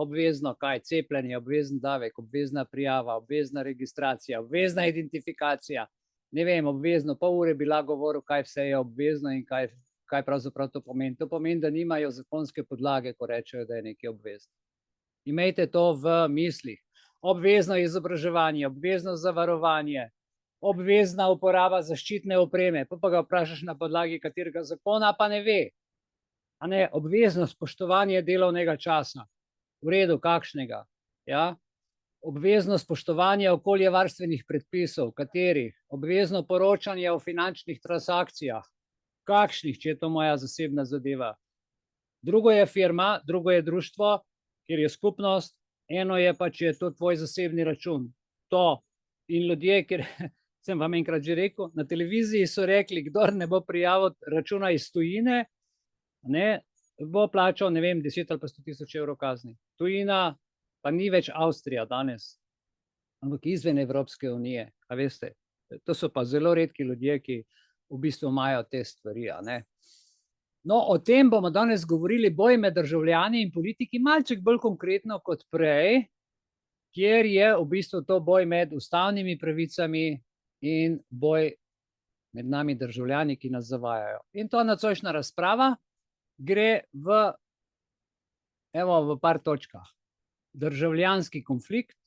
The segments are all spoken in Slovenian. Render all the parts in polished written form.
obvezno kaj, cepljenje, obvezen davek, obvezna prijava, obvezna registracija, obvezna identifikacija, ne vem, obvezno, pol ure bi lahko govoril, kaj vse je obvezno in kaj pravzaprav to pomeni. To pomeni, da nimajo zakonske podlage, ko rečejo, da je nekaj obvezno. Imejte to v mislih. Obvezno izobraževanje, obvezno zavarovanje, obvezna uporaba zaščitne opreme, pa ga vprašaš na podlagi katerega zakona, pa ne ve. A ne, obvezno spoštovanje delovnega časa. V redu, kakšnega? Ja? Obvezno spoštovanje okoljevarstvenih predpisov, katerih? Obvezno poročanje o finančnih transakcijah. Kakšnih, če je to moja zasebna zadeva? Drugo je firma, drugo je društvo, kjer je skupnost, eno je pa, če je to tvoj zasebni račun. To in ljudje, ker sem vam enkrat že rekel, na televiziji so rekli, kdor ne bo prijavil računa iz tujine, ne, bo plačal, ne vem, 10 ali pa 100 000 evrov kazni. Tujina pa ni več Avstrija danes, ampak izven Evropske unije, a veste. To so pa zelo redki ljudje, ki v bistvu imajo te stvari, a ne. No, o tem bomo danes govorili boj med državljani in politiki, malček bolj konkretno kot prej, kjer je v bistvu to boj med ustavnimi pravicami in boj med nami državljani, ki nas zavajajo. In to nocojšnja razprava gre v par točkah. Državljanski konflikt,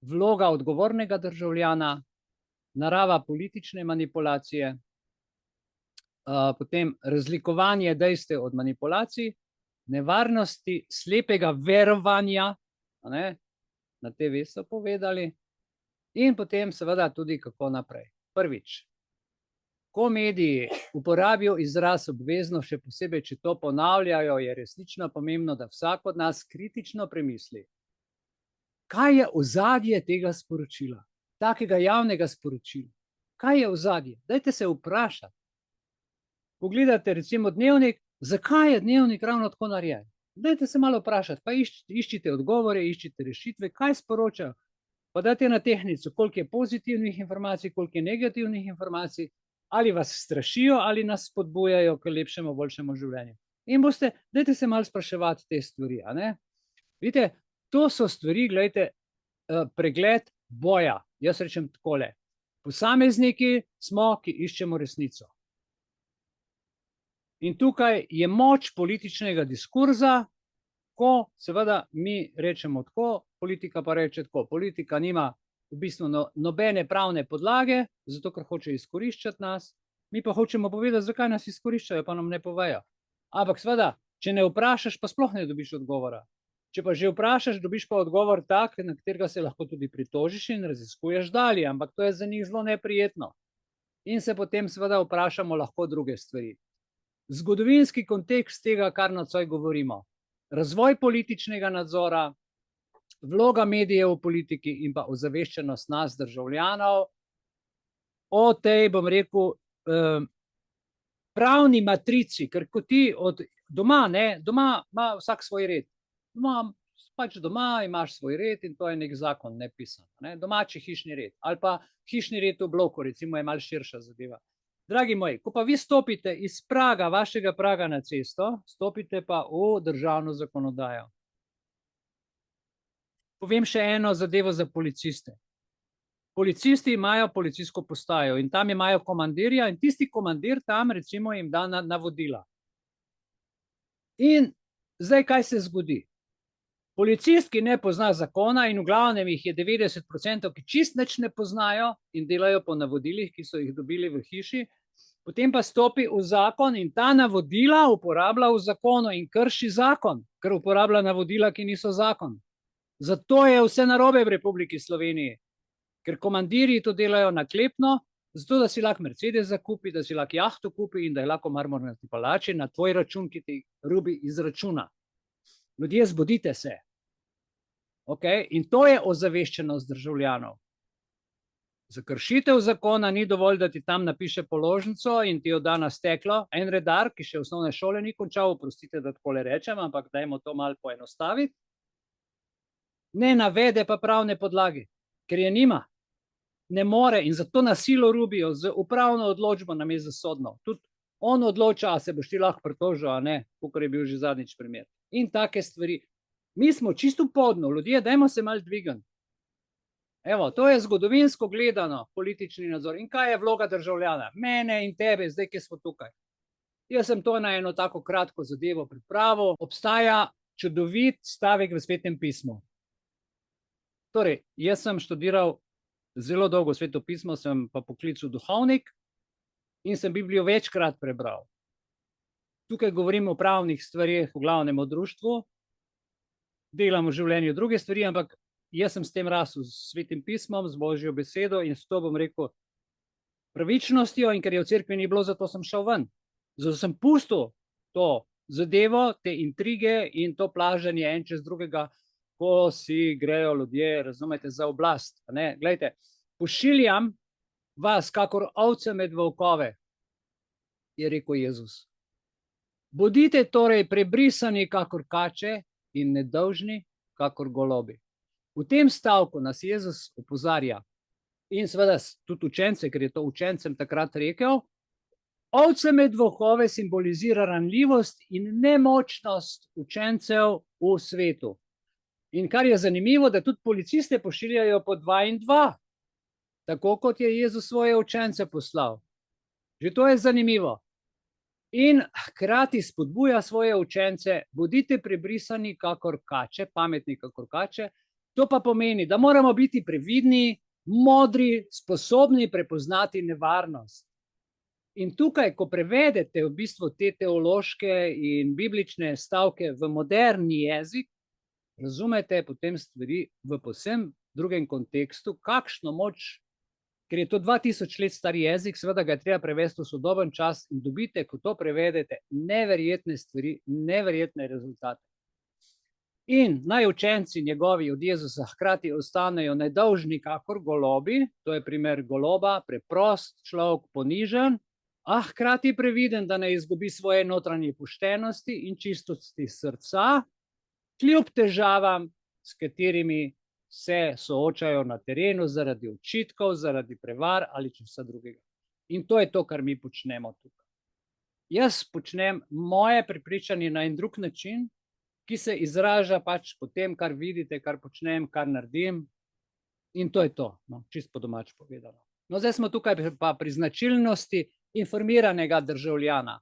vloga odgovornega državljana, narava politične manipulacije, potem razlikovanje dejstev od manipulacij, nevarnosti slepega verovanja, ne, na TV so povedali, in potem seveda tudi kako naprej. Prvič, ko mediji uporabijo izraz obvezno, še posebej, če to ponavljajo, je resnično pomembno, da vsak od nas kritično premisli, kaj je ozadje tega sporočila, takega javnega sporočila. Kaj je ozadje? Dajte se vprašati. Pogledate recimo Dnevnik, zakaj je Dnevnik ravno tako narejen? Dajte se malo vprašati, pa iščite odgovore, iščite rešitve, kaj sporočajo. Pa dajte na tehtnico, koliko je pozitivnih informacij, koliko je negativnih informacij, ali vas strašijo, ali nas spodbujajo k lepšemu, boljšemu življenju. In boste, dajte se malo spraševati te stvari, a ne? Vidite, to so stvari, gledajte, pregled boja. Jaz rečem takole, posamezniki smo, ki iščemo resnico. In tukaj je moč političnega diskurza, ko seveda mi rečemo tako, politika pa reče tako. Politika nima v bistvu nobene pravne podlage, zato ker hoče izkoriščati nas, mi pa hočemo povedati, zakaj nas izkoriščajo, pa nam ne povejo. Ampak seveda, če ne vprašaš, pa sploh ne dobiš odgovora. Če pa že vprašaš, dobiš pa odgovor tak, na katerega se lahko tudi pritožiš in raziskuješ dalje, ampak to je za njih zelo neprijetno. In se potem seveda vprašamo lahko druge stvari. Zgodovinski kontekst tega, kar nocoj govorimo. Razvoj političnega nadzora, vloga medijev v politiki in pa ozaveščenost nas, državljanov, o tej, bom rekel, pravni matrici, ker ko ti od doma, ne, doma ima vsak svoj red. Doma imaš svoj red in to je nek zakon nepisan. Ne? Domači hišni red. Ali pa hišni red v bloku, recimo je malo širša zadeva. Dragi moji, ko pa vi stopite iz praga, vašega praga na cesto, stopite pa v državno zakonodajo. Povem še eno zadevo za policiste. Policisti imajo policijsko postajo in tam imajo komandirja in tisti komandir tam recimo jim da navodila. In zdaj kaj se zgodi? Policist, ki ne pozna zakona in v glavnem jih je 90%, ki čist nič ne poznajo in delajo po navodilih, ki so jih dobili v hiši, potem pa stopi v zakon in ta navodila uporablja v zakonu in krši zakon, ker uporablja navodila, ki niso zakon. Zato je vse narobe v Republiki Sloveniji, ker komandirji to delajo naklepno, zato da si lahko Mercedes zakupi, da si lahko jahto kupi in da je lahko marmornati palači na tvoj račun, ki ti rubi izračuna. Ljudje, zbudite se. Okay? In to je ozaveščenost državljanov. Za kršitev zakona ni dovolj, da ti tam napiše položnico in ti jo da na steklo. En redar, ki še osnovne šole ni končal, oprostite, da takole rečem, ampak dajmo to malo poenostaviti, ne navede pa pravne podlage, ker je nima. Ne more in zato na silo rubijo z upravno odločbo namesto sodno. Tudi on odloča, a se boš ti lahko pritožil, a ne, kakor je bil že zadnjič primer. In take stvari. Mi smo čisto podno, ljudje, dajmo se malo dvigati. Evo, to je zgodovinsko gledano politični nadzor. In kaj je vloga državljana? Mene in tebe, zdaj, ki smo tukaj. Jaz sem to na eno tako kratko zadevo pripravil. Obstaja čudovit stavek v Svetem pismu. Torej, jaz sem študiral zelo dolgo Sveto pismo, sem pa poklical duhovnik in sem Biblijo večkrat prebral. Tukaj govorim o pravnih stvarih, v glavnem o društvu, delam v življenju druge stvari, ampak jaz sem s tem rasel, s Svetim pismom, z Božjo besedo in s to bom rekel pravičnostjo, in ker je v cerkvi ni bilo, zato sem šel ven. Zato sem pustil to zadevo, te intrige in to plaženje en čez drugega, ko si grejo ljudje, razumete, za oblast. Glejte, pošiljam vas, kakor ovce med volkove, je rekel Jezus. Bodite torej prebrisani, kakor kače, in nedolžni, kakor golobi. V tem stavku nas Jezus opozarja in seveda tudi učence, ker je to učencem takrat rekel, ovce med volkove simbolizira ranljivost in nemočnost učencev v svetu. In kar je zanimivo, da tudi policiste pošiljajo po 2 in 2, tako kot je Jezus svoje učence poslal. Že to je zanimivo. In hkrati spodbuja svoje učence, bodite prebrisani kakor kače, pametni kakor kače. To pa pomeni, da moramo biti previdni, modri, sposobni prepoznati nevarnost. In tukaj, ko prevedete v bistvu te teološke in biblične stavke v moderni jezik, razumete potem stvari v povsem drugem kontekstu, kakšno moč, ker je to 2000 let star jezik, seveda ga je treba prevesti v sodoben čas in dobite, ko to prevedete, neverjetne stvari, neverjetne rezultate. In naj učenci njegovi od Jezusa hkrati ostanejo nedolžni kakor golobi, to je primer goloba, preprost človek, ponižen, a hkrati previden, da ne izgubi svoje notranje poštenosti in čistosti srca, kljub težavam, s katerimi se soočajo na terenu zaradi očitkov, zaradi prevar ali česa drugega. In to je to, kar mi počnemo tukaj. Jaz počnem moje prepričanje na en drug način, ki se izraža pač po tem, kar vidite, kar počnem, kar naredim. In to je to, no, čisto po domač povedano. No, zdaj smo tukaj pa pri značilnosti informiranega državljana.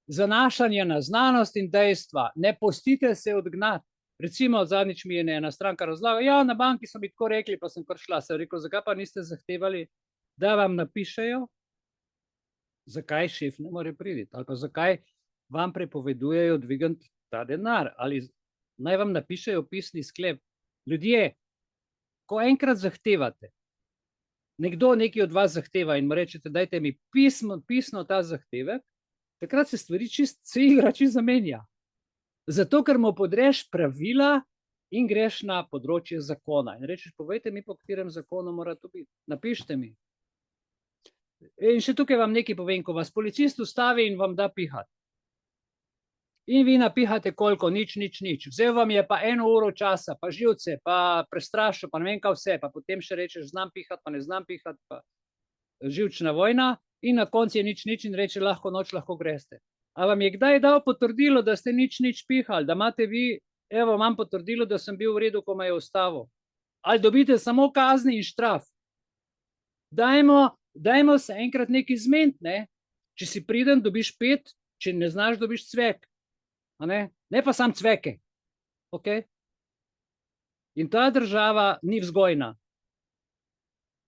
Zanašanje na znanost in dejstva, ne pustite se odgnati. Recimo, zadnjič mi je ena stranka razlagala, ja, na banki so mi tako rekli, pa sem kar šla. Sem rekel, zakaj pa niste zahtevali, da vam napišejo, zakaj šef ne more priti, ali pa zakaj vam prepovedujejo dvigati ta denar, ali naj vam napišejo pisni sklep. Ljudje, ko enkrat zahtevate, nekdo nekaj od vas zahteva in mu rečete, dajte mi pisno ta zahtevek, takrat se stvari se igra čisto zamenja. Zato, ker mu podreš pravila in greš na področje zakona. In rečeš, povejte mi, po katerem zakonu mora to biti. Napišite mi. In še tukaj vam nekaj povem, ko vas policist ustavi in vam da pihati. In vi napihate koliko, nič. Vzel vam je pa 1 uro časa, pa živce, pa prestrašil, pa ne vem kaj vse, pa potem še rečeš, znam pihati, pa ne znam pihati, pa živčna vojna in na koncu je nič in reče, lahko noč, lahko greste. A vam je kdaj dal potrdilo, da ste nič pihali, da imate vi, evo, imam potrdilo, da sem bil v redu, ko me je ustavil. Ali dobite samo kazni in štraf? Dajmo se enkrat nekaj zmeniti, ne? Če si priden, dobiš 5, če ne znaš, dobiš cvek. Ne pa sam cveke. Okay? In ta država ni vzgojna.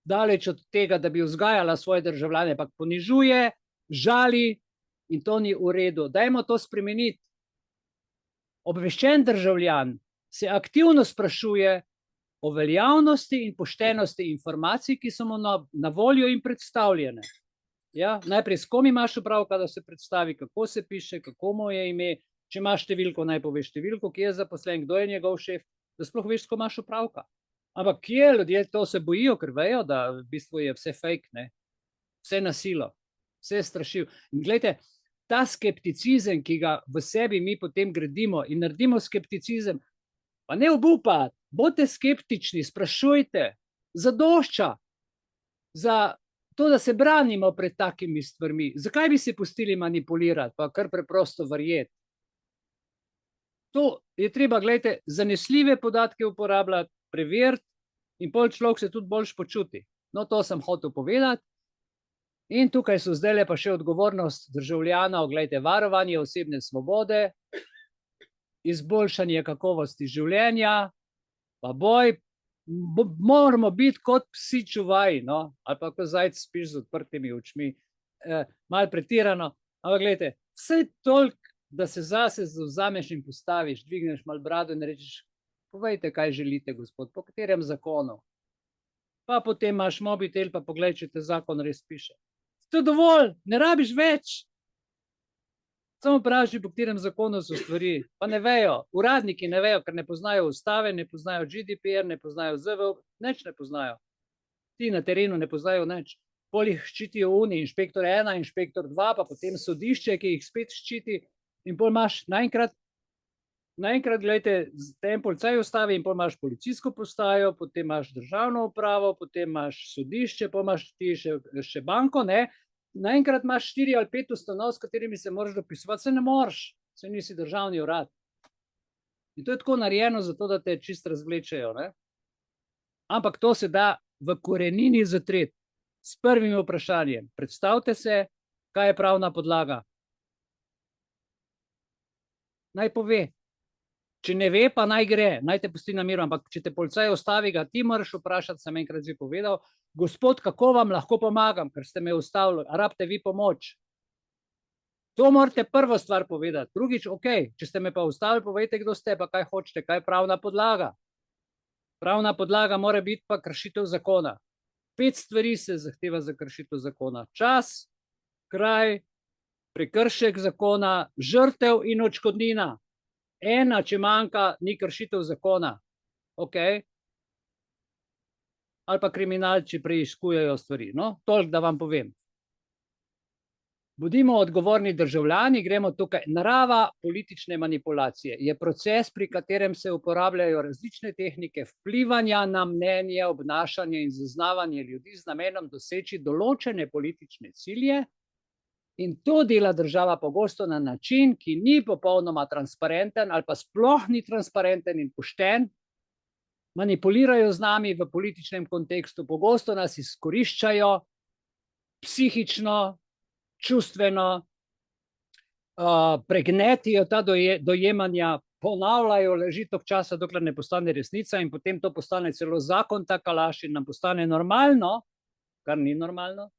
Daleč od tega, da bi vzgajala svoje državljane, pa ponižuje, žali, in to ni v redu. Dajmo to spremeniti. Obveščen državljan se aktivno sprašuje o veljavnosti in poštenosti informacij, ki so mu na voljo in predstavljene. Ja, najprej s kom imaš opravka, da se predstavi, kako se piše, kako mu je ime, če imaš številko, naj poveš številko, kje je zaposlen, kdo je njegov šef, da sploh veš, ko imaš opravka. Ampak kje ljudje to se bojijo, ker vejo, da v bistvu je vse fake, ne? Vse nasilo, vse strašil. In gledajte, ta skepticizem, ki ga v sebi mi potem gradimo in naredimo skepticizem, pa ne obupati, bodite skeptični, sprašujte, zadošča za to, da se branimo pred takimi stvarmi. Zakaj bi se pustili manipulirati, pa kar preprosto verjeti? To je treba, gledajte, zanesljive podatke uporabljati, preveriti in pol človek se tudi boljš počuti. No, to sem hotel povedati. In tukaj so zdaj pa še odgovornost državljanov, gledajte, varovanje osebne svobode, izboljšanje kakovosti življenja, pa boj, moramo biti kot psi čuvaji, no? Ali pa ko zajec spiš z odprtimi očmi, malo pretirano, ampak gledajte, vse toliko, da se zase zavzameš in postaviš, dvigneš malo brado in rečeš, povejte, kaj želite, gospod, po katerem zakonu. Pa potem imaš mobitel, pa poglej, če te zakon res piše. To je dovolj, ne rabiš več. Samo vprašaj, po katerem zakonu so stvari, pa ne vejo, uradniki ne vejo, ker ne poznajo ustave, ne poznajo GDPR, ne poznajo ZVO, nič ne poznajo. Ti na terenu ne poznajo nič. Pol jih ščitijo oni, inšpektor 1, inšpektor 2, pa potem sodišče, ki jih spet ščiti, in pol imaš naenkrat, gledajte, tem policaj ustavi in pol imaš policijsko postajo, potem imaš državno upravo, potem imaš sodišče, pol imaš ti še banko, ne? Naenkrat imaš 4 ali 5 ustanov, s katerimi se moraš dopisovati, se ne moreš, se nisi državni urad. In to je tako narejeno, zato da te čist razvlečejo, ne? Ampak to se da v korenini zatreti s prvim vprašanjem. Predstavite se, kaj je pravna podlaga. Naj pove. Če ne ve, pa naj gre, naj te pusti na miru, ampak če te policaj ustavi, ga ti moraš vprašati, sem enkrat že povedal, gospod, kako vam lahko pomagam, ker ste me ustavili, rabite vi pomoč. To morate prvo stvar povedati. Drugič, ok, če ste me pa ustavili, povejte, kdo ste, pa kaj hočete, kaj je pravna podlaga. Pravna podlaga mora biti pa kršitev zakona. 5 stvari se zahteva za kršitev zakona. Čas, kraj, prekršek zakona, žrtev in odškodnina. Ena, če manjka, ni kršitev zakona. Ok. Ali pa kriminalci preiskujejo stvari. No, toliko, da vam povem. Bodimo odgovorni državljani, gremo tukaj. Narava politične manipulacije je proces, pri katerem se uporabljajo različne tehnike vplivanja na mnenje, obnašanje in zaznavanje ljudi z namenom doseči določene politične cilje. In to dela država pogosto na način, ki ni popolnoma transparenten ali pa sploh ni transparenten in pošten. Manipulirajo z nami v političnem kontekstu, pogosto nas izkoriščajo psihično, čustveno, pregnetijo ta dojemanja, ponavljajo leži tok časa, dokler ne postane resnica in potem to postane celo zakon, ta kalaš in nam postane normalno, kar ni normalno.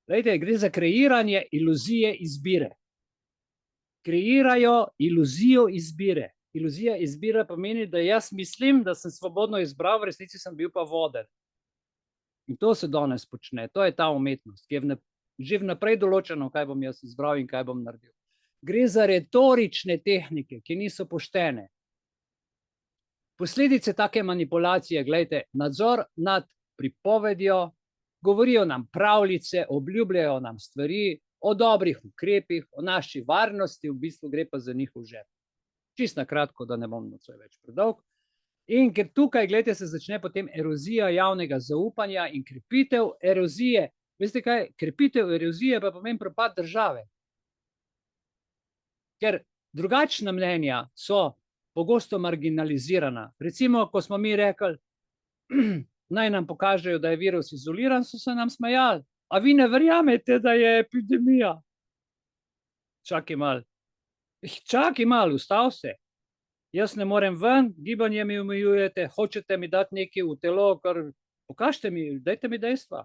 Glejte, gre za kreiranje iluzije izbire. Kreirajo iluzijo izbire. Iluzija izbire pomeni, da jaz mislim, da sem svobodno izbral, v resnici sem bil pa voden. In to se danes počne. To je ta umetnost, ki je že vnaprej določeno, kaj bom jaz izbral in kaj bom naredil. Gre za retorične tehnike, ki niso poštene. Posledice take manipulacije, glejte, nadzor nad pripovedjo, govorijo nam pravljice, obljubljajo nam stvari o dobrih ukrepih, o naši varnosti, v bistvu gre pa za njihov žep. Čist na kratko, da ne bom nocoj več predolg. In ker tukaj, gledajte, se začne potem erozija javnega zaupanja in krepitev erozije. Veste kaj? Krepitev erozije pa pomeni propad države. Ker drugačna mnenja so pogosto marginalizirana. Recimo, ko smo mi rekli, naj nam pokažejo, da je virus izoliran, so se nam smejali. A vi ne verjamete, da je epidemija? Čakaj malo. Čakaj malo, ustav se. Jaz ne morem ven, gibanje mi omejujete, hočete mi dati nekaj v telo, kar pokažite mi, dajte mi dejstva.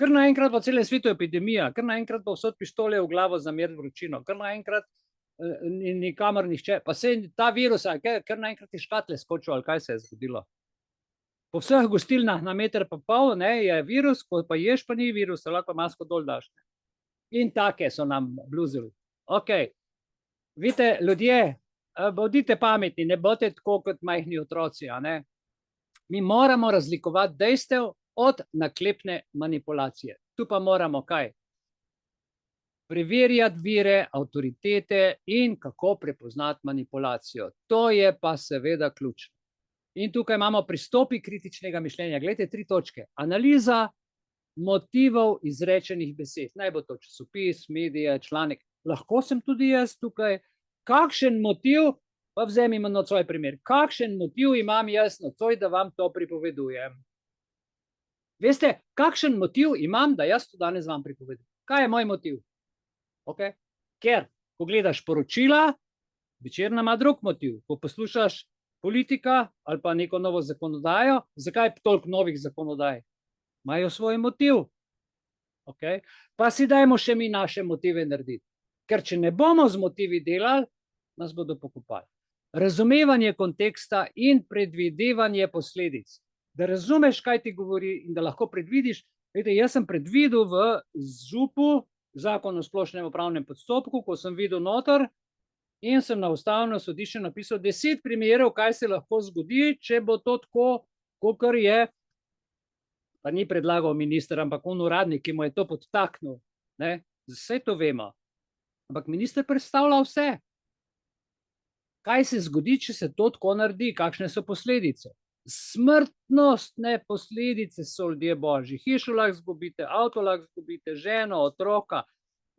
Kar naenkrat po celem svetu epidemija, kar naenkrat pa vsod pištole v glavo za mir vročino, kar naenkrat nikamor nihče, pa se ta virus, kar naenkrat iz škatle skočil, ali kaj se je zgodilo. Po vseh gostilnah na meter pa pol, ne, je virus, ko pa ješ, pa ni virus, lahko masko dol daš. In take so nam bluzili. Ok, vidite, ljudje, bodite pametni, ne bodite tako kot majhni otroci, a ne. Mi moramo razlikovati dejstev od naklepne manipulacije. Tu pa moramo kaj? Preverjati vire, avtoritete in kako prepoznati manipulacijo. To je pa seveda ključno. In tukaj imamo pristopi kritičnega mišljenja. Glejte, 3 točke. Analiza motivov izrečenih besed. Naj bo to časopis, medije, članek. Lahko sem tudi jaz tukaj Kakšen motiv, pa vzemimo nocoj primer, kakšen motiv imam jaz nocoj, da vam to pripovedujem? Veste, kakšen motiv imam, da jaz to danes vam pripovedujem? Kaj je moj motiv? Okay. Ker, ko gledaš poročila, Večerna ima drug motiv. Ko poslušaš politika ali pa neko novo zakonodajo, zakaj toliko novih zakonodaj? Imajo svoj motiv. Okay. Pa si dajmo še mi naše motive narediti. Ker če ne bomo z motivi delali, nas bodo pokopali. Razumevanje konteksta in predvidevanje posledic. Da razumeš, kaj ti govori in da lahko predvidiš. Vete, jaz sem predvidel v ZUP-u, Zakon o splošnem upravnem postopku, ko sem videl noter in sem na Ustavno sodišče napisal 10 primerov, kaj se lahko zgodi, če bo to tako, kakor je, pa ni predlagal minister, ampak on uradnik, ki mu je to podtaknil. Vse to vemo. Ampak minister predstavlja vse. Kaj se zgodi, če se to tako naredi? Kakšne so posledice? Smrtnostne posledice so, ljudje božji. Hišo lahko zgubite, avto lahko zgubite, ženo, otroka.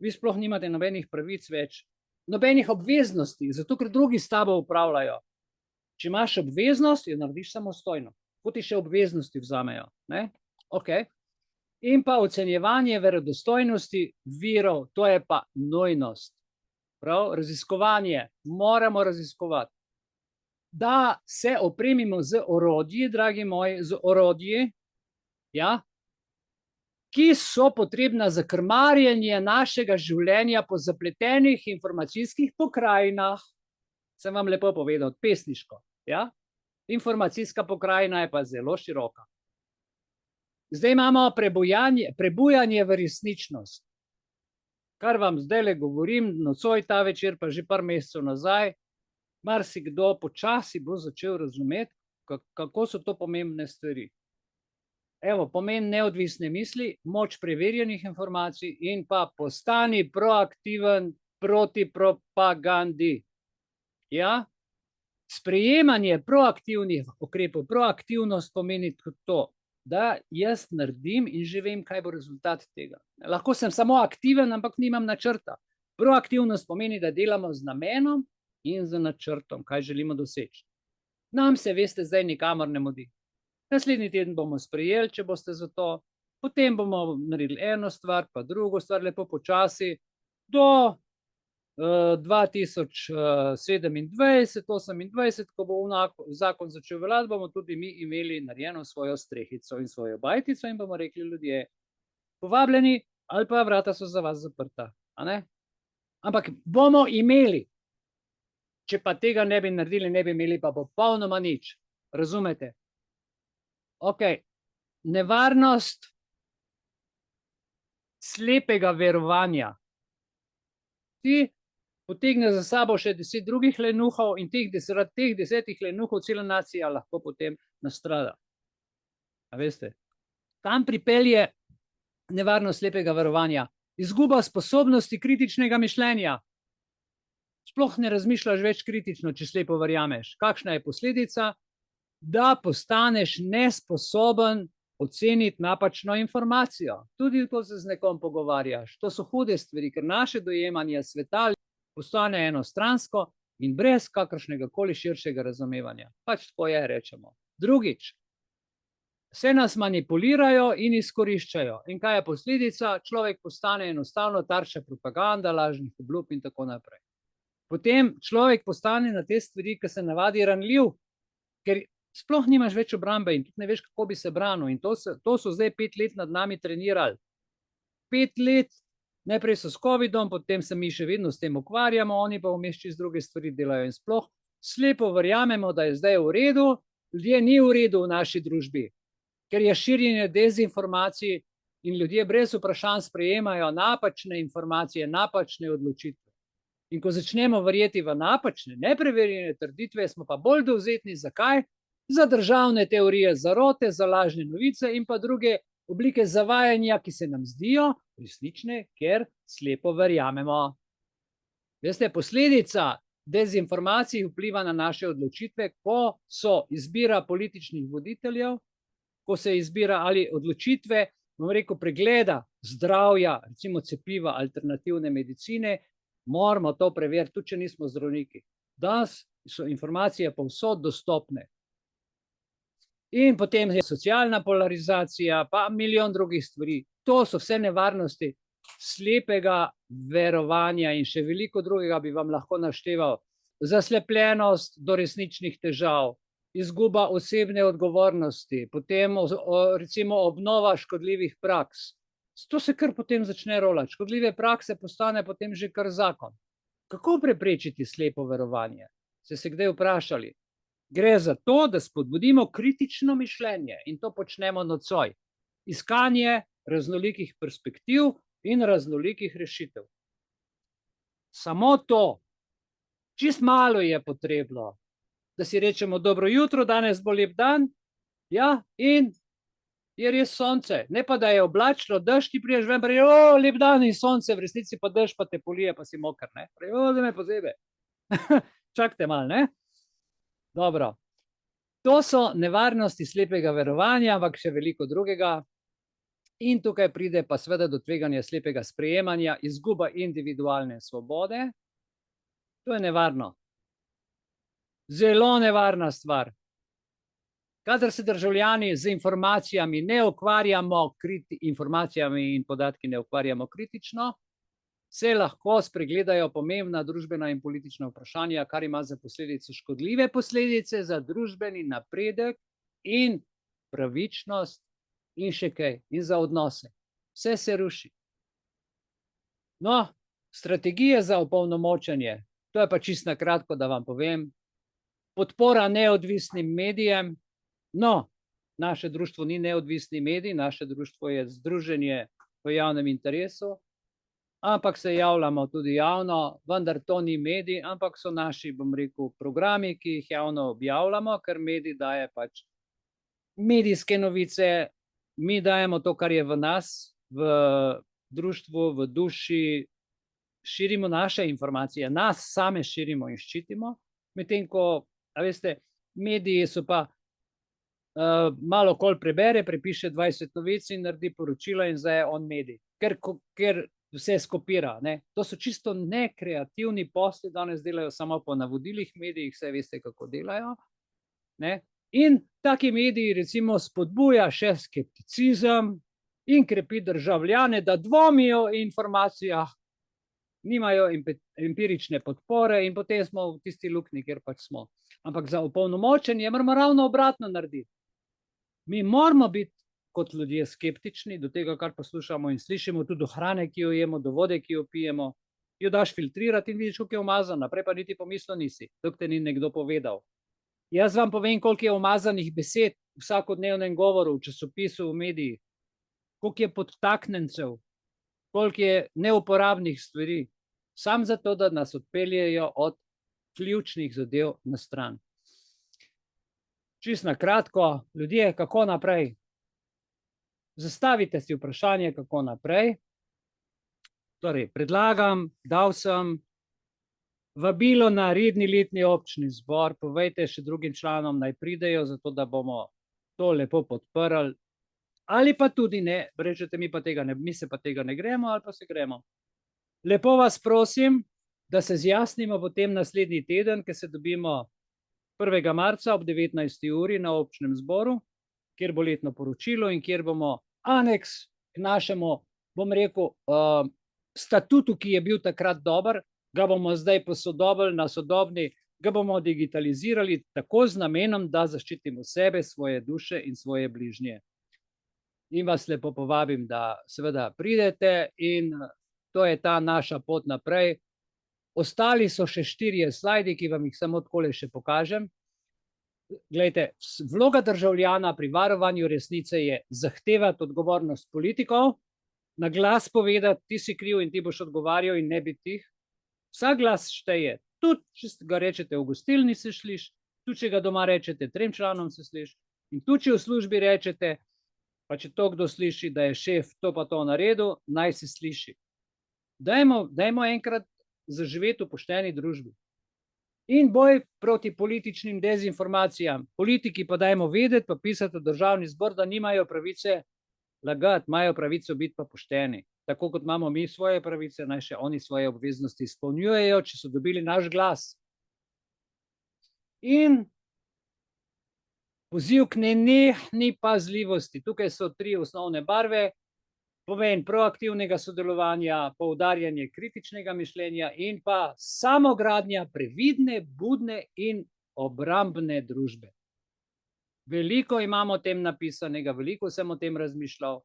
Vi sploh nimate nobenih pravic več. Nobenih obveznosti, zato ker drugi s tabo upravljajo. Če imaš obveznost, jo narediš samostojno. Ko ti še obveznosti vzamejo. Okay. In pa ocenjevanje verodostojnosti virov, to je pa nujnost. Prav, raziskovanje, moramo raziskovati. Da se opremimo z orodji, dragi moji, z orodji, ja, ki so potrebna za krmarjenje našega življenja po zapletenih informacijskih pokrajinah. Sem vam lepo povedal, pesniško. Ja? Informacijska pokrajina je pa zelo široka. Zdaj imamo prebujanje v resničnost. Kar vam zdaj le govorim, nocoj ta večer, pa že par mesecev nazaj, marsikdo počasi bo začel razumeti, kako so to pomembne stvari. Evo, pomen neodvisne misli, moč preverjenih informacij in pa postani proaktiven proti propagandi. Ja? Sprejemanje proaktivnih ukrepov, proaktivnost pomeni to, da jaz naredim in že vem, kaj bo rezultat tega. Lahko sem samo aktiven, ampak nimam načrta. Proaktivnost pomeni, da delamo z namenom in z načrtom, kaj želimo doseči. Nam se, veste, zdaj nikamor ne mudi. Naslednji teden bomo sprejeli, če boste za to, potem bomo naredili eno stvar, pa drugo stvar, lepo počasi, do 2027-2028, ko bo zakon začel veljati, bomo tudi mi imeli narejeno svojo strehico in svojo bajtico in bomo rekli ljudje, povabljeni ali pa vrata so za vas zaprta. Ampak bomo imeli. Če pa tega ne bi naredili, ne bi imeli pa popolnoma nič. Razumete? Ok. Nevarnost slepega verovanja. Ti potegne za sabo še 10 drugih lenuhov in teh 10 lenuhov cela nacija lahko potem nastrada. A veste? Tam pripelje nevarnost slepega verovanja. Izguba sposobnosti kritičnega mišljenja. Sploh ne razmišljaš več kritično, če slepo verjameš. Kakšna je posledica? Da postaneš nesposoben oceniti napačno informacijo. Tudi ko se z nekom pogovarjaš. To so hude stvari, ker naše dojemanje sveta postane enostransko in brez kakršnega koli širšega razumevanja. Pač tako je, rečemo. Drugič, vse nas manipulirajo in izkoriščajo. In kaj je posledica? Človek postane enostavno tarča propaganda, lažnih obljub in tako naprej. Potem človek postane na te stvari, ki se navadi ranljiv, ker sploh nimaš več obrambe in tudi ne veš, kako bi se branil. In to so zdaj 5 let nad nami trenirali. 5 let, najprej so s covidom, potem se mi še vedno s tem ukvarjamo, oni pa vmes čez druge stvari delajo in sploh slepo verjamemo, da je zdaj v redu, ljudje ni v redu v naši družbi, ker je širjenje dezinformacij in ljudje brez vprašanj sprejemajo napačne informacije, napačne odločitve. In ko začnemo verjeti v napačne, nepreverjene trditve, smo pa bolj dovzetni. Zakaj? Za državne teorije zarote, za lažne novice in pa druge oblike zavajanja, ki se nam zdijo resnične, ker slepo verjamemo. Veste, posledica dezinformacij vpliva na naše odločitve, ko so izbira političnih voditeljev, ko se izbira ali odločitve, bom rekel, pregleda zdravja, recimo cepiva, alternativne medicine, Moramo to preveriti, tudi če nismo zdravniki. Danes so informacije povsod dostopne. In potem je socialna polarizacija, pa milijon drugih stvari. To so vse nevarnosti slepega verovanja in še veliko drugega bi vam lahko našteval. Zaslepljenost do resničnih težav, izguba osebne odgovornosti, potem recimo obnova škodljivih praks. To se kar potem začne rolati. Škodljive prakse postane potem že kar zakon. Kako preprečiti slepo verovanje? Ste se kdaj vprašali? Gre za to, da spodbudimo kritično mišljenje in to počnemo nocoj. Iskanje raznolikih perspektiv in raznolikih rešitev. Samo to, čist malo je potrebno, da si rečemo dobro jutro, danes bo lep dan, ja, in je res sonce, ne pa da je oblačno, dež ti priješ ven, prej, o, lep dan in sonce, v resnici pa dež pa te polije, pa si moker, ne, prej, o, da me pozebe. Čakajte malo, ne? Dobro. To so nevarnosti slepega verovanja, ampak še veliko drugega. In tukaj pride pa seveda do tveganja slepega sprejemanja, izguba individualne svobode. To je nevarno. Zelo nevarna stvar. Kadar se državljani z informacijami ne ukvarjamo, informacijami in podatki ne ukvarjamo kritično, se lahko spregledajo pomembna družbena in politična vprašanja, kar ima za posledico škodljive posledice za družbeni napredek in pravičnost in še kaj, in za odnose. Vse se ruši. No, strategije za opolnomočenje, to je pa čisto na kratko, da vam povem. Podpora neodvisnim medijem. No, naše društvo ni neodvisni medij, naše društvo je združenje v javnem interesu, ampak se javljamo tudi javno, vendar to ni medij, ampak so naši, bom rekel, programi, ki jih javno objavljamo, ker medij daje pač medijske novice, mi dajemo to, kar je v nas, v društvu, v duši, širimo naše informacije, nas same širimo in ščitimo, medtem ko, a veste, mediji so pa malo kol prebere, prepiše 20 novic in naredi poročilo in zdaj je on medij, ker vse skopira, ne. To so čisto nekreativni posli, danes delajo samo po navodilih medijih, saj veste, kako delajo, ne. In taki mediji recimo spodbuja še skepticizem in krepi državljane, da dvomijo o informacijah, nimajo empirične podpore in potem smo v tisti luknji, kjer pač smo. Ampak za opolnomočenje moramo ravno obratno narediti. Mi moramo biti kot ljudje skeptični do tega, kar poslušamo in slišimo, tudi do hrane, ki jo jemo, do vode, ki jo pijemo, jo daš filtrirati in vidiš, koliko je umazana, naprej pa niti pomislil nisi, dok te ni nekdo povedal. Jaz vam povem, koliko je umazanih besed v vsakodnevnem govoru, v časopisu, v medijih, koliko je podtaknjencev, koliko je neuporabnih stvari, sam zato, da nas odpeljejo od ključnih zadev na stran. Čisto na kratko, ljudje, kako naprej? Zastavite si vprašanje, kako naprej. Torej, predlagam, dal sem vabilo na redni letni občni zbor, povejte še drugim članom, naj pridejo, zato da bomo to lepo podprli. Ali pa tudi ne, rečete mi pa tega ne, mi se pa tega ne gremo, ali pa se gremo. Lepo vas prosim, da se zjasnimo potem naslednji teden, ker se dobimo 1. marca ob 19. uri na občnem zboru, kjer bo letno poročilo in kjer bomo aneks k našemu, bom rekel, statutu, ki je bil takrat dober, ga bomo zdaj posodobili na sodobni, ga bomo digitalizirali tako z namenom, da zaščitimo sebe, svoje duše in svoje bližnje. In vas lepo povabim, da seveda pridete in to je ta naša pot naprej. Ostali so še 4 slajdi, ki vam jih samo takole še pokažem. Glejte, vloga državljana pri varovanju resnice je zahtevati odgovornost politikov, na glas povedati, ti si kriv in ti boš odgovarjal in ne biti tih. Vsak glas šteje, tudi če ga rečete v gostilni se sliš, tudi če ga doma rečete 3 članom se sliš in tudi če v službi rečete, pa če to kdo sliši, da je šef to pa to naredil, naj se sliši. Dajmo enkrat zaživeti v pošteni družbi. In boj proti političnim dezinformacijam. Politiki pa dajmo vedeti, pa pisati v državni zbor, da nimajo pravice lagati, imajo pravico biti pa pošteni. tako kot imamo mi svoje pravice, naj še oni svoje obveznosti izpolnjujejo, če so dobili naš glas. In poziv k nenehni pazljivosti. Tukaj so 3 osnovne barve. Pomen proaktivnega sodelovanja, poudarjanje kritičnega mišljenja in pa samogradnja previdne, budne in obrambne družbe. Veliko imamo o tem napisanega, veliko sem o tem razmišljal.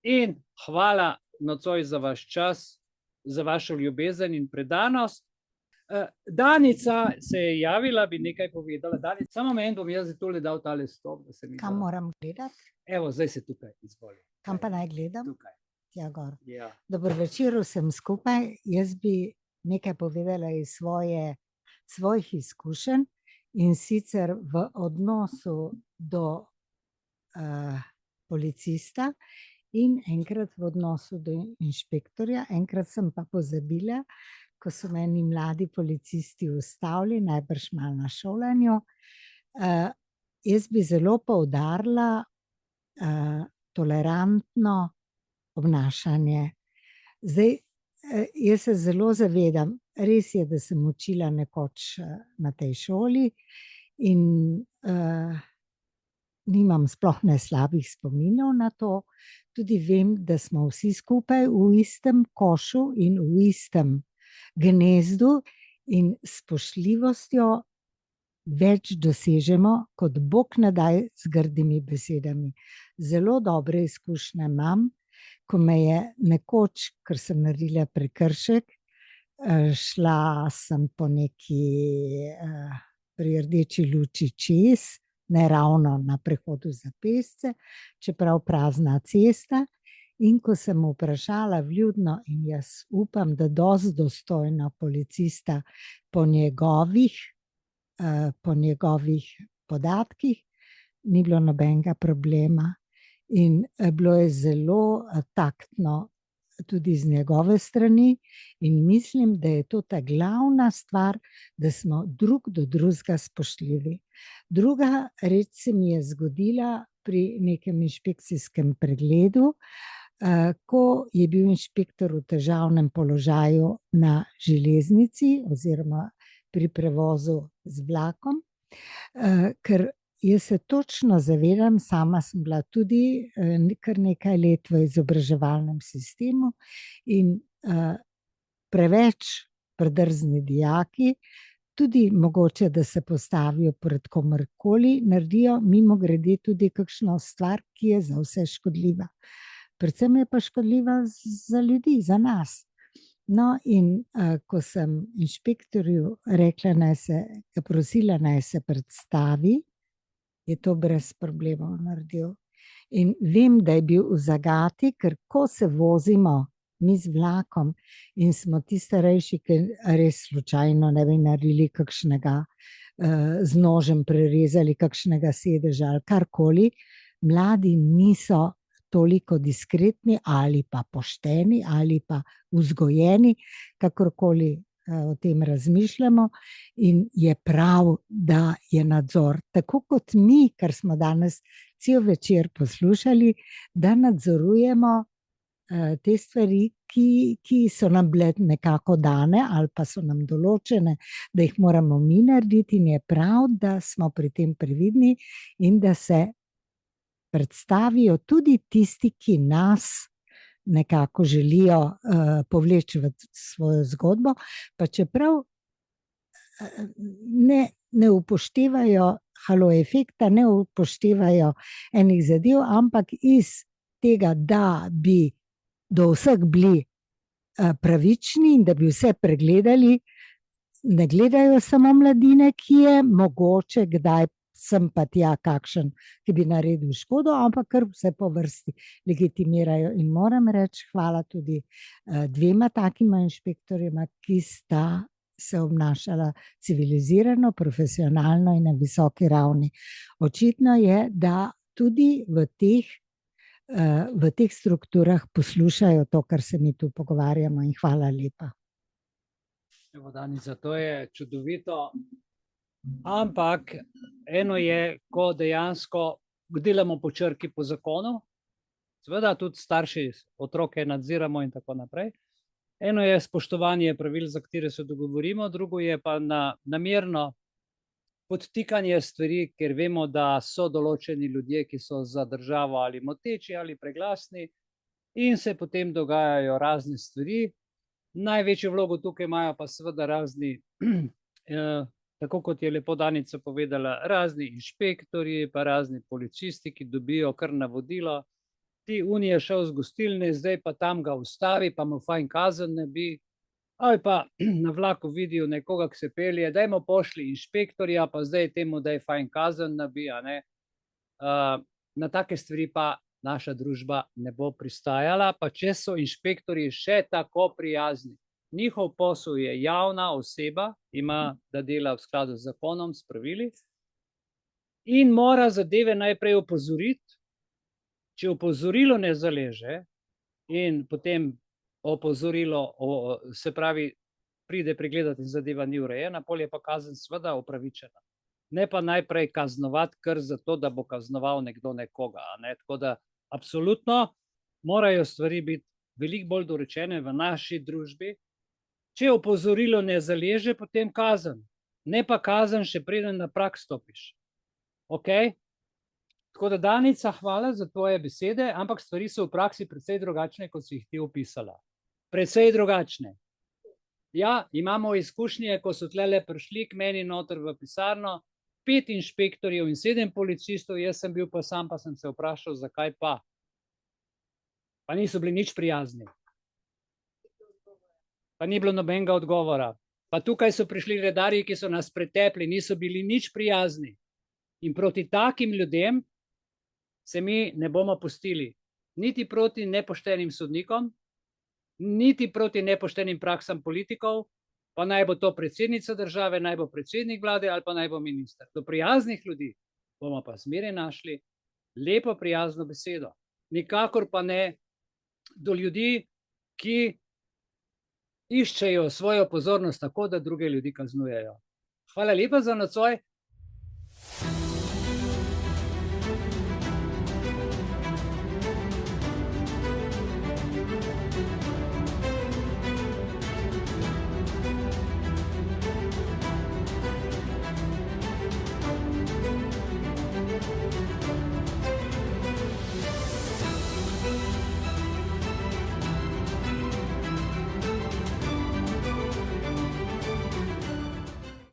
In hvala nocoj za vaš čas, za vašo ljubezen in predanost. Danica se je javila, bi nekaj povedala. Danica, samo moment, bom jaz tole dal tale stop. Da se mi Kam moram gledati? Evo, zdaj se tukaj izvoli. Kam pa naj gledam? Tukaj. Tja gor. Ja. Dober večer vsem skupaj. Jaz bi nekaj povedala iz svojih izkušenj in sicer v odnosu do policista in enkrat v odnosu do inšpektorja. Enkrat sem pa pozabila, ko so meni mladi policisti ustavili, najbrž malo na šolanju. Jaz bi zelo poudarila tolerantno obnašanje. Zdaj, jaz se zelo zavedam, res je, da sem učila nekoč na tej šoli in nimam sploh ne slabih spominov na to. Tudi vem, da smo vsi skupaj v istem košu in v istem gnezdu in spoštljivostjo več dosežemo, kot Bog ne daj z grdimi besedami. Zelo dobre izkušnje imam, ko me je nekoč, ker sem naredila prekršek, šla sem po neki pri rdeči luči čez, ne ravno na prehodu za pešce, čeprav prazna cesta. In ko sem vprašala vljudno, in jaz upam, da dosti dostojno policista po njegovih podatkih, ni bilo nobenega problema. In bilo je zelo taktno tudi z njegove strani in mislim, da je to ta glavna stvar, da smo drug do drugega spoštljivi. Druga reč se mi je zgodila pri nekem inšpekcijskem pregledu, ko je bil inšpektor v težavnem položaju na železnici oziroma pri prevozu z vlakom, ker jaz se točno zavedam, sama sem bila tudi kar nekaj let v izobraževalnem sistemu in preveč predrzni dijaki, tudi mogoče, da se postavijo pred komurkoli, naredijo mimogrede tudi kakšno stvar, ki je za vse škodljiva. Predvsem je pa škodljiva za ljudi, za nas. No, in ko sem inšpektorju rekla, prosila, naj se predstavi, je to brez problemov naredil. In vem, da je bil v zagati, ker ko se vozimo mi z vlakom in smo ti starejši, ki res slučajno ne bi naredili kakšnega z nožem prerezali kakšnega sedeža ali karkoli, mladi niso toliko diskretni ali pa pošteni ali pa vzgojeni, kakorkoli o tem razmišljamo, in je prav, da je nadzor. Tako kot mi, kar smo danes cel večer poslušali, da nadzorujemo te stvari, ki so nam bile nekako dane ali pa so nam določene, da jih moramo mi narediti, in je prav, da smo pri tem previdni in da se predstavijo tudi tisti, ki nas nekako želijo povleči v svojo zgodbo, pa čeprav ne upoštevajo halo efekta, ne upoštevajo enih zadev, ampak iz tega, da bi do vseh bili pravični in da bi vse pregledali, ne gledajo samo mladine, ki je mogoče kdaj sem pa tja kakšen, ki bi naredil škodo, ampak kar vse po vrsti legitimirajo. In moram reči hvala tudi dvema takima inšpektorjema, ki sta se obnašala civilizirano, profesionalno in na visoki ravni. Očitno je, da tudi v teh strukturah poslušajo to, kar se mi tu pogovarjamo, in hvala lepa. Evo, Danica, to je čudovito. Ampak eno je, ko dejansko delamo po črki, po zakonu, Seveda tudi starši otroke nadziramo in tako naprej. Eno je spoštovanje pravil, za katere se dogovorimo, drugo je pa namerno podtikanje stvari, ker vemo, da so določeni ljudje, ki so za državo ali moteči ali preglasni in se potem dogajajo razne stvari. Največjo vlogo tukaj imajo pa seveda razni, tako kot je lepo Danica povedala, razni inšpektorji, pa razni policisti, ki dobijo kar navodilo. Ti unije šel z gostilne, zdaj pa tam ga ustavi, pa mu fajn kazen ne bi. Ali pa na vlaku vidijo nekoga, ki se pelje, dajmo pošli inšpektorja, pa zdaj temu, da je fajn kazen nabija. Na take stvari pa naša družba ne bo pristajala, pa če so inšpektorji še tako prijazni. Njihov posel je javna oseba, ima, da dela v skladu z zakonom, s pravili in mora zadeve najprej opozoriti. Če opozorilo ne zaleže in potem opozorilo, se pravi, pride pregledati in zadeva ni urejena, pol je pa kazen seveda upravičena. Ne pa najprej kaznovati kar zato, da bo kaznoval nekdo nekoga. Tako da absolutno morajo stvari biti veliko bolj dorečene v naši družbi. Če opozorilo ne zaleže, potem kazen. Ne pa kazen, še preden na prag stopiš. Ok? Tako da, Danica, hvala za tvoje besede, ampak stvari so v praksi precej drugačne, kot si jih ti opisala. Precej drugačne. Ja, imamo izkušnje, ko so tlele prišli k meni noter v pisarno, 5 inšpektorjev in 7 policistov, jaz sem bil pa sam, pa sem se vprašal, zakaj pa. Pa niso bili nič prijazni. Pa ni bilo nobenega odgovora. Pa tukaj so prišli redarji, ki so nas pretepli, niso bili nič prijazni. In proti takim ljudem se mi ne bomo pustili. Niti proti nepoštenim sodnikom, niti proti nepoštenim praksam politikov, pa naj bo to predsednica države, naj bo predsednik vlade ali pa naj bo minister. Do prijaznih ljudi bomo pa zmeraj našli lepo prijazno besedo. Nikakor pa ne do ljudi, ki iščejo svojo pozornost tako, da druge ljudi kaznujejo. Hvala lepa za nocoj.